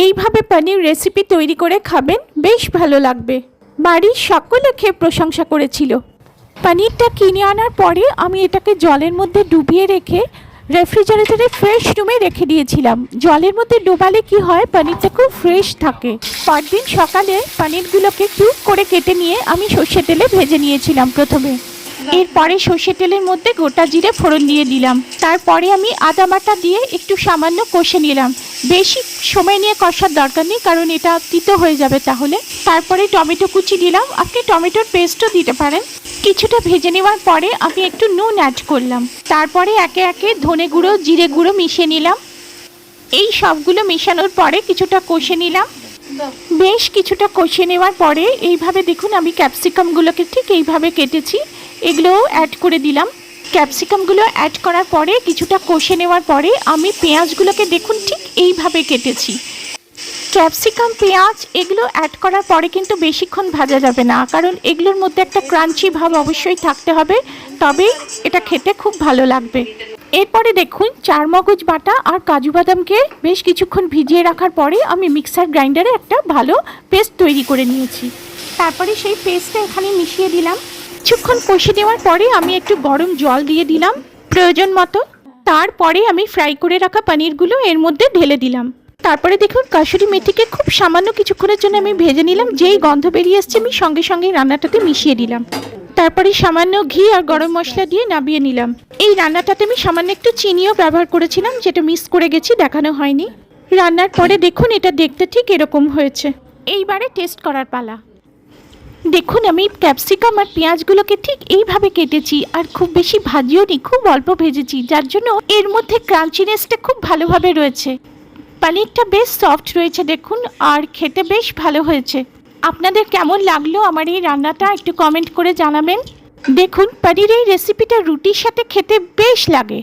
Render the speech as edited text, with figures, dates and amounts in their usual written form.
এইভাবে পনির রেসিপি তৈরি করে খাবেন, বেশ ভালো লাগবে। বাড়ির সকলে খেয়ে প্রশংসা করেছিল। পনিরটা কিনে আনার পরে আমি এটাকে জলের মধ্যে ডুবিয়ে রেখে রেফ্রিজারেটরে ফ্রেশ রুমে রেখে দিয়েছিলাম। জলের মধ্যে ডোবালে কি হয়, পনিরটা খুব ফ্রেশ থাকে। পরদিন সকালে পনিরগুলোকে কিউব করে কেটে নিয়ে আমি সর্ষে তেলে ভেজে নিয়েছিলাম প্রথমে। এরপরে সর্ষে তেলের মধ্যে গোটা জিরে ফোড়ন দিয়ে দিলাম। তারপরে আমি আদা বাটা দিয়ে একটু সামান্য কষে নিলাম। বেশি সময় নিয়ে কষার দরকার নেই, কারণ এটা তিতো হয়ে যাবে তাহলে। তারপরে টমেটো কুচি দিলাম, আপনি টমেটোর পেস্টও দিতে পারেন। কিছুটা ভেজে নেওয়ার পরে আমি একটু নুন অ্যাড করলাম। তারপরে একে একে ধনে গুঁড়ো, জিরে গুঁড়ো মিশিয়ে নিলাম। এই সবগুলো মেশানোর পরে কিছুটা কষে নিলাম। বেশ কিছুটা কষে নেওয়ার পরে এইভাবে দেখুন, আমি ক্যাপসিকামগুলোকে ঠিক এইভাবে কেটেছি, এগুলোও অ্যাড করে দিলাম। ক্যাপসিকামগুলো অ্যাড করার পরে কিছুটা কষে নেওয়ার পরে আমি পেঁয়াজগুলোকে দেখুন ঠিক এইভাবে কেটেছি। ক্যাপসিকাম, পেঁয়াজ এগুলো অ্যাড করার পরে কিন্তু বেশিক্ষণ ভাজা যাবে না, কারণ এগুলোর মধ্যে একটা ক্রাঞ্চি ভাব অবশ্যই থাকতে হবে, তবেই এটা খেতে খুব ভালো লাগবে। এরপরে দেখুন, চারমগজ বাটা আর কাজু বাদামকে বেশ কিছুক্ষণ ভিজিয়ে রাখার পরে আমি মিক্সার গ্রাইন্ডারে একটা ভালো পেস্ট তৈরি করে নিয়েছি। তারপরে সেই পেস্টটা এখানে মিশিয়ে দিলাম। কিছুক্ষণ কষে দেওয়ার পরে আমি একটু গরম জল দিয়ে দিলাম প্রয়োজন মতো। তারপরে আমি ফ্রাই করে রাখা পনিরগুলো এর মধ্যে ঢেলে দিলাম। তারপরে দেখুন, কাসুরি মেথিকে খুব সামান্য কিছুক্ষণের জন্য আমি ভেজে নিলাম। যেই গন্ধ বেরিয়ে আসছে আমি সঙ্গে সঙ্গে রান্নাটাতে মিশিয়ে দিলাম। তারপরে সামান্য ঘি আর গরম মশলা দিয়ে নামিয়ে নিলাম। এই রান্নাটাতে আমি সামান্য একটু চিনিও ব্যবহার করেছিলাম, যেটা মিস করে গেছি, দেখানো হয়নি। রান্নার পরে দেখুন এটা দেখতে ঠিক এরকম হয়েছে। এইবারে টেস্ট করার পালা। দেখুন, আমি ক্যাপসিকাম আর পেঁয়াজগুলোকে ঠিক এইভাবে কেটেছি, আর খুব বেশি ভাজিও নি, খুব অল্প ভেজেছি, যার জন্য এর মধ্যে ক্রাঞ্চিনেসটা খুব ভালোভাবে রয়েছে। পনিরটা বেশ সফট রয়েছে দেখুন, আর খেতে বেশ ভালো হয়েছে। আপনাদের কেমন লাগলো আমার এই রান্নাটা একটু কমেন্ট করে জানাবেন। দেখুন, পনির এই রেসিপিটা রুটির সাথে খেতে বেশ লাগে।